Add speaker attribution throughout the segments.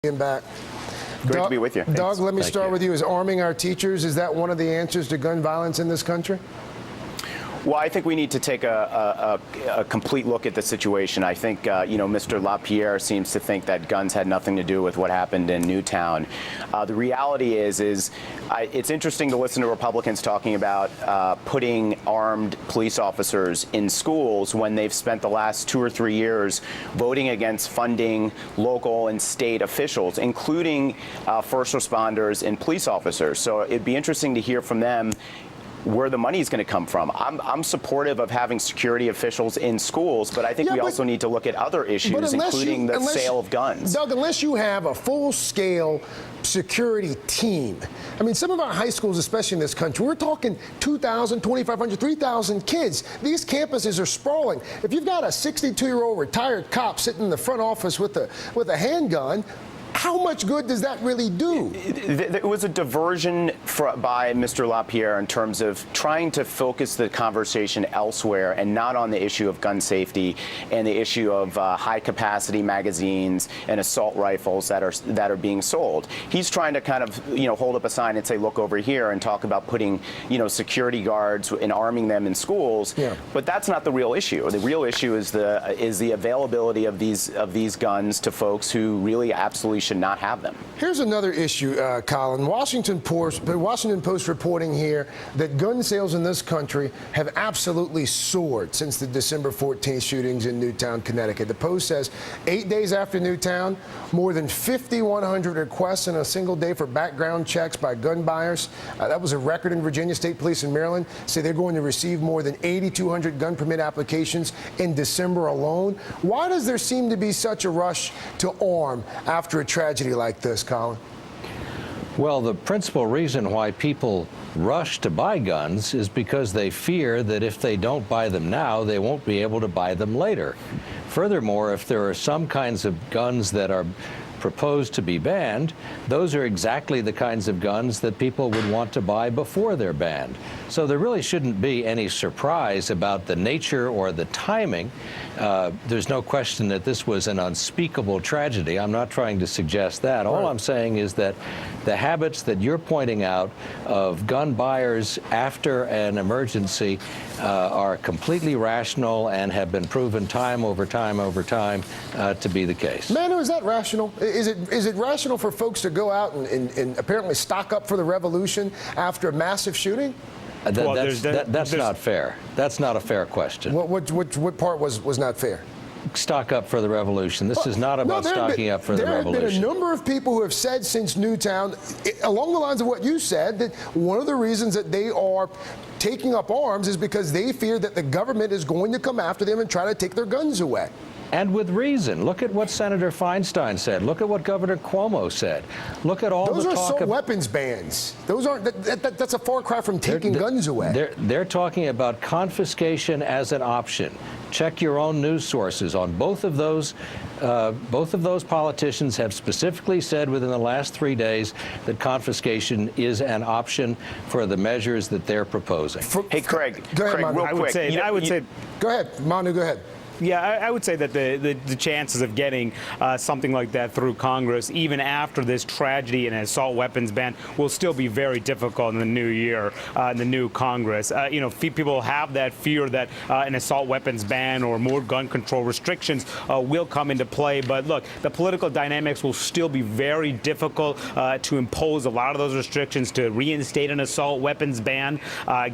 Speaker 1: Back.
Speaker 2: Great to be with you.
Speaker 1: Doug, let me start with you. Is arming our teachers, is that one of the answers to gun violence in this country?
Speaker 2: Well, I think we need to take a complete look at the situation. I think, Mr. LaPierre seems to think that guns had nothing to do with what happened in Newtown. The reality is it's interesting to listen to Republicans talking about putting armed police officers in schools when they've spent the last 2 or 3 years voting against funding local and state officials, including first responders and police officers. So it'd be interesting to hear from them where the money is going to come from. I'm supportive of having security officials in schools, but I think we also need to look at other issues, including the sale of guns.
Speaker 1: Doug, unless you have a full-scale security team. I mean, some of our high schools, especially in this country, we're talking 2,000, 2,500, 3,000 kids. These campuses are sprawling. If you've got a 62-year-old retired cop sitting in the front office with a handgun, how much good does that really do?
Speaker 2: It was a diversion by Mr. LaPierre in terms of trying to focus the conversation elsewhere and not on the issue of gun safety and the issue of high-capacity magazines and assault rifles that are being sold. He's trying to kind of hold up a sign and say, look over here, and talk about putting security guards and arming them in schools. Yeah. But that's not the real issue. The real issue is the availability of these guns to folks who really absolutely should not have them.
Speaker 1: Here's another issue, Colin. Washington Post reporting here that gun sales in this country have absolutely soared since the December 14th shootings in Newtown, Connecticut. The Post says 8 days after Newtown, more than 5,100 requests in a single day for background checks by gun buyers. That was a record in Virginia. State Police in Maryland say they're going to receive more than 8,200 gun permit applications in December alone. Why does there seem to be such a rush to arm after a tragedy like this, Colin?
Speaker 3: Well, the principal reason why people rush to buy guns is because they fear that if they don't buy them now, they won't be able to buy them later. Furthermore, if there are some kinds of guns that are proposed to be banned, those are exactly the kinds of guns that people would want to buy before they're banned. So there really shouldn't be any surprise about the nature or the timing. There's no question that this was an unspeakable tragedy. I'm not trying to suggest that. All I'm saying is that the habits that you're pointing out of gun buyers after an emergency are completely rational and have been proven time over time to be the case.
Speaker 1: Manu, is that rational? Is it rational for folks to go out and apparently stock up for the revolution after a massive shooting?
Speaker 3: That's not fair. That's not a fair question.
Speaker 1: What part was not fair?
Speaker 3: Stock up for the revolution. This is not about stocking up for the revolution.
Speaker 1: There have been a number of people who have said since Newtown, along the lines of what you said, that one of the reasons that they are taking up arms is because they fear that the government is going to come after them and try to take their guns away.
Speaker 3: And with reason. Look at what Senator Feinstein said. Look at what Governor Cuomo said. Look at all the talk.
Speaker 1: Those are assault weapons bans. Those aren't. That's a far cry from taking guns away.
Speaker 3: They're talking about confiscation as an option. Check your own news sources on both of those. Both of those politicians have specifically said within the last 3 days that confiscation is an option for the measures that they're proposing.
Speaker 2: Hey, Craig.
Speaker 1: Go ahead, Manu.
Speaker 2: Real quick.
Speaker 4: I would say.
Speaker 1: Go ahead, Manu. Go ahead.
Speaker 4: Yeah, I would say that the chances of getting something like that through Congress, even after this tragedy and an assault weapons ban, will still be very difficult in the new year, in the new Congress. People have that fear that an assault weapons ban or more gun control restrictions will come into play. But look, the political dynamics will still be very difficult to impose a lot of those restrictions, to reinstate an assault weapons ban.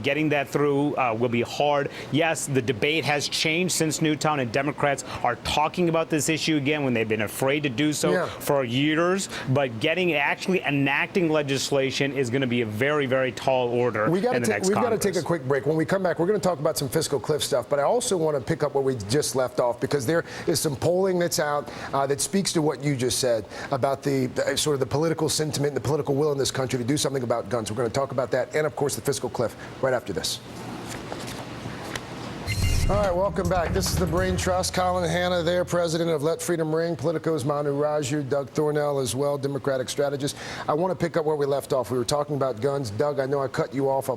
Speaker 4: Getting that through will be hard. Yes, the debate has changed since Newtown, and Democrats are talking about this issue again when they've been afraid to do so for years. But actually enacting legislation is going to be a very, very tall order in the next Congress.
Speaker 1: We've got to take a quick break. When we come back, we're going to talk about some fiscal cliff stuff. But I also want to pick up where we just left off, because there is some polling that's out that speaks to what you just said about the sort of the political sentiment and the political will in this country to do something about guns. We're going to talk about that and, of course, the fiscal cliff right after this. All right, welcome back. This is the Brain Trust. Colin Hanna there, president of Let Freedom Ring. Politico's Manu, Raju, Doug Thornell as well, Democratic strategist. I want to pick up where we left off. We were talking about guns. Doug, I know I cut you off.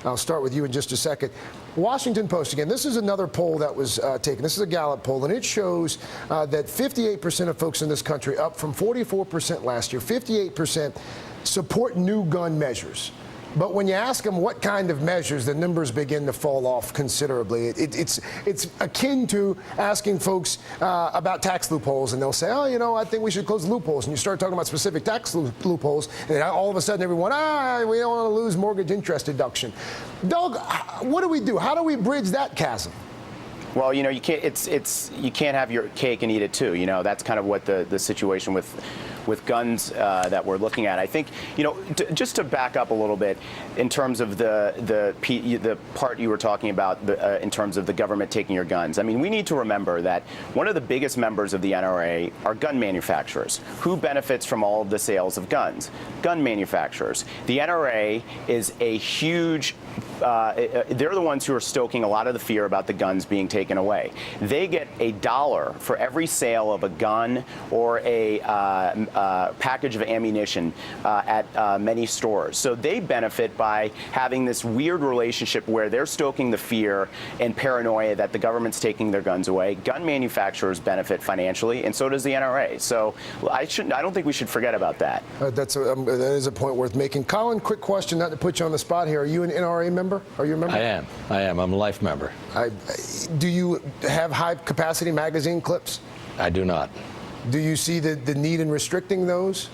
Speaker 1: I'll start with you in just a second. Washington Post, again, this is another poll that was taken. This is a Gallup poll, and it shows that 58% of folks in this country, up from 44% last year, 58% support new gun measures. But when you ask them what kind of measures, the numbers begin to fall off considerably. It's akin to asking folks about tax loopholes, and they'll say, oh, you know, I think we should close loopholes. And you start talking about specific tax loopholes, and all of a sudden everyone, we don't want to lose mortgage interest deduction. Doug, what do we do? How do we bridge that chasm?
Speaker 2: Well, you know, you can't have your cake and eat it too. You know, that's kind of what the situation with guns that we're looking at. I think, you know, just to back up a little bit in terms of the part you were talking about in terms of the government taking your guns. I mean, we need to remember that one of the biggest members of the NRA are gun manufacturers. Who benefits from all of the sales of guns? Gun manufacturers. The NRA is a huge they're the ones who are stoking a lot of the fear about the guns being taken away. They get $1 for every sale of a gun or a package of ammunition at many stores. So they benefit by having this weird relationship where they're stoking the fear and paranoia that the government's taking their guns away. Gun manufacturers benefit financially, and so does the NRA. So I don't think we should forget about that.
Speaker 1: That is a point worth making. Colin, quick question, not to put you on the spot here. Are you an NRA member? Are you a member?
Speaker 3: I am. I'm a life member.
Speaker 1: Do you have high-capacity magazine clips?
Speaker 3: I do not.
Speaker 1: Do you see the need in restricting those?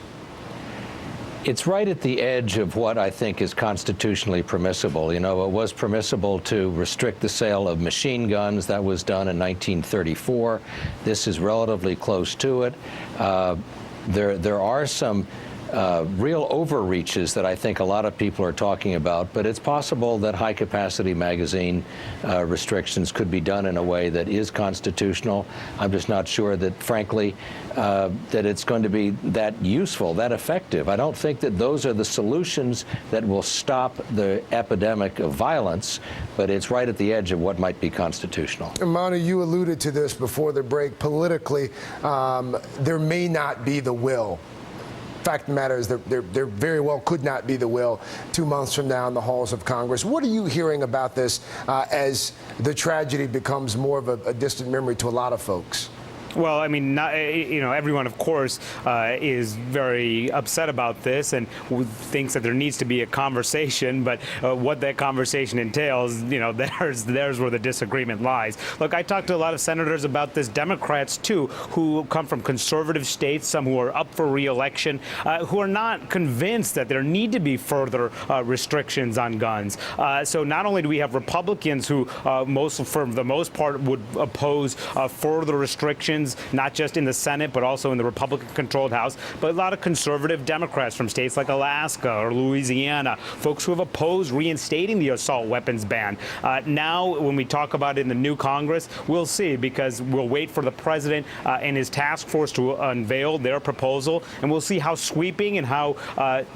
Speaker 3: It's right at the edge of what I think is constitutionally permissible. You know, it was permissible to restrict the sale of machine guns. That was done in 1934. This is relatively close to it. There are some real overreaches that I think a lot of people are talking about, but it's possible that high-capacity magazine restrictions could be done in a way that is constitutional. I'm just not sure that, frankly, that it's going to be that useful, that effective. I don't think that those are the solutions that will stop the epidemic of violence, but it's right at the edge of what might be constitutional.
Speaker 1: Manu, you alluded to this before the break. Politically, there may not be the will. Fact of the matter is there very well could not be the will 2 months from now in the halls of Congress. What are you hearing about this as the tragedy becomes more of a distant memory to a lot of folks?
Speaker 4: Well, I mean, everyone, of course, is very upset about this and thinks that there needs to be a conversation. But what that conversation entails, there's where the disagreement lies. Look, I talked to a lot of senators about this, Democrats, too, who come from conservative states, some who are up for re-election, who are not convinced that there need to be further restrictions on guns. So not only do we have Republicans who, for the most part, would oppose further restrictions, not just in the Senate, but also in the Republican-controlled House, but a lot of conservative Democrats from states like Alaska or Louisiana, folks who have opposed reinstating the assault weapons ban. Now, when we talk about it in the new Congress, we'll see, because we'll wait for the president and his task force to unveil their proposal, and we'll see how sweeping and how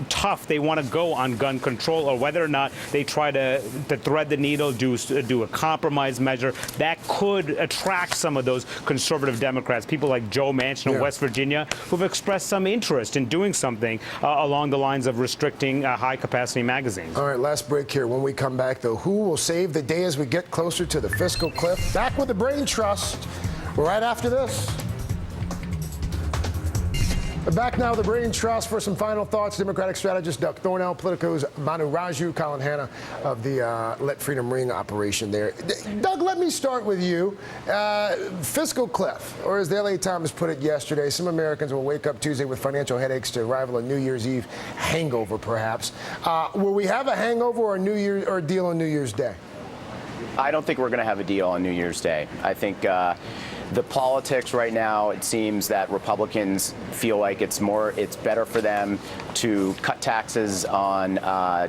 Speaker 4: tough they want to go on gun control, or whether or not they try to thread the needle, do a compromise measure that could attract some of those conservative Democrats, people like Joe Manchin of West Virginia, who've expressed some interest in doing something along the lines of restricting high-capacity magazines.
Speaker 1: All right, last break here. When we come back, though, who will save the day as we get closer to the fiscal cliff? Back with the Brain Trust right after this. We're back now with the Brain Trust for some final thoughts. Democratic strategist Doug Thornell, Politico's Manu, Raju, Colin Hanna of the Let Freedom Ring operation there. Doug, let me start with you. Fiscal cliff, or as the LA Times put it yesterday, some Americans will wake up Tuesday with financial headaches to rival a New Year's Eve hangover, perhaps. Will we have a hangover or a deal on New Year's Day?
Speaker 2: I don't think we're going to have a deal on New Year's Day. I think the politics right now, it seems that Republicans feel like it's better for them to cut taxes on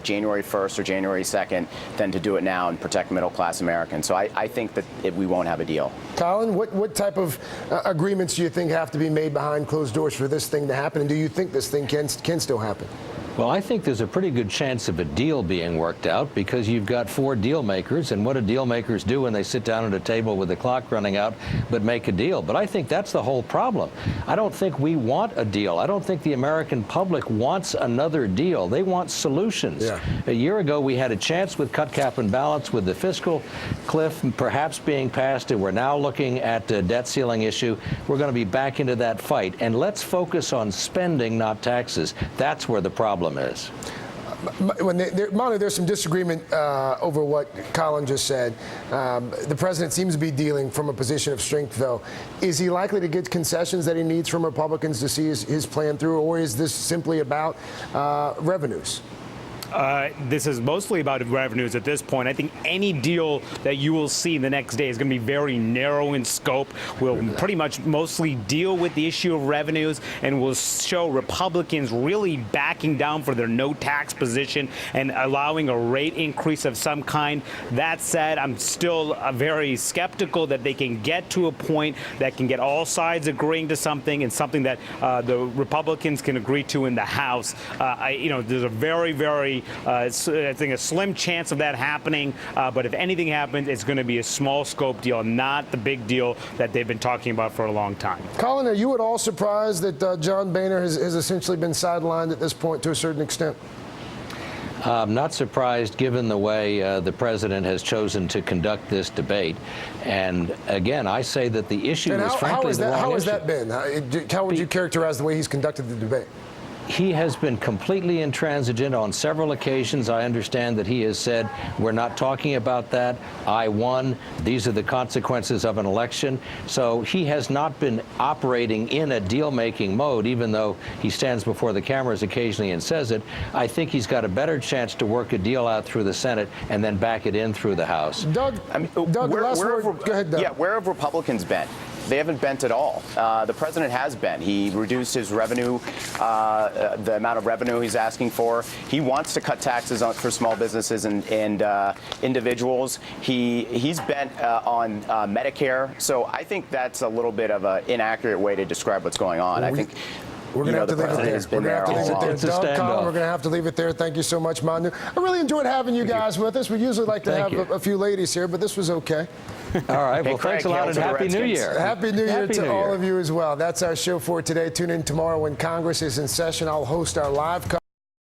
Speaker 2: January 1st or January 2nd than to do it now and protect middle-class Americans. So I think that we won't have a deal.
Speaker 1: Colin, what type of agreements do you think have to be made behind closed doors for this thing to happen? And do you think this thing can still happen?
Speaker 3: Well, I think there's a pretty good chance of a deal being worked out because you've got 4 deal makers, and what do deal makers do when they sit down at a table with the clock running out but make a deal? But I think that's the whole problem. I don't think we want a deal. I don't think the American public wants another deal. They want solutions.
Speaker 1: Yeah.
Speaker 3: A year ago, we had a chance with cut, cap, and balance, with the fiscal cliff perhaps being passed, and we're now looking at the debt ceiling issue. We're going to be back into that fight. And let's focus on spending, not taxes. That's where the problem is.
Speaker 1: Manu, there's some disagreement over what Colin just said. The president seems to be dealing from a position of strength, though. Is he likely to get concessions that he needs from Republicans to see his plan through, or is this simply about revenues?
Speaker 4: This is mostly about revenues at this point. I think any deal that you will see the next day is going to be very narrow in scope. Will pretty much mostly deal with the issue of revenues and will show Republicans really backing down for their no tax position and allowing a rate increase of some kind. That said, I'm still very skeptical that they can get to a point that can get all sides agreeing to something, and something that the Republicans can agree to in the House. There's a very I think a slim chance of that happening, but if anything happens, it's going to be a small scope deal, not the big deal that they've been talking about for a long time.
Speaker 1: Colin, are you at all surprised that John Boehner has essentially been sidelined at this point to a certain extent?
Speaker 3: I'm not surprised, given the way the president has chosen to conduct this debate. And again, I say that the issue is frankly the wrong issue.
Speaker 1: How has that been? How would you characterize the way he's conducted the debate?
Speaker 3: He has been completely intransigent on several occasions. I understand that he has said, we're not talking about that. I won. These are the consequences of an election. So he has not been operating in a deal-making mode, even though he stands before the cameras occasionally and says it. I think he's got a better chance to work a deal out through the Senate and then back it in through the House.
Speaker 1: Doug, last word. Go ahead, Doug.
Speaker 2: Yeah, where have Republicans been? They haven't bent at all. The president has been. He reduced his revenue, the amount of revenue he's asking for. He wants to cut taxes for small businesses and individuals. He's bent on Medicare. So I think that's a little bit of an inaccurate way to describe what's going on. I think
Speaker 1: we're going to have to leave it there. Doug, Colin, we're going to have to leave it there. Thank you so much, Manu. I really enjoyed having you guys with us. We usually like to have a few ladies here, but this was okay.
Speaker 3: All right. Well, thanks a lot, and Happy New Year.
Speaker 1: Happy New Year to all of you as well. That's our show for today. Tune in tomorrow when Congress is in session. I'll host our live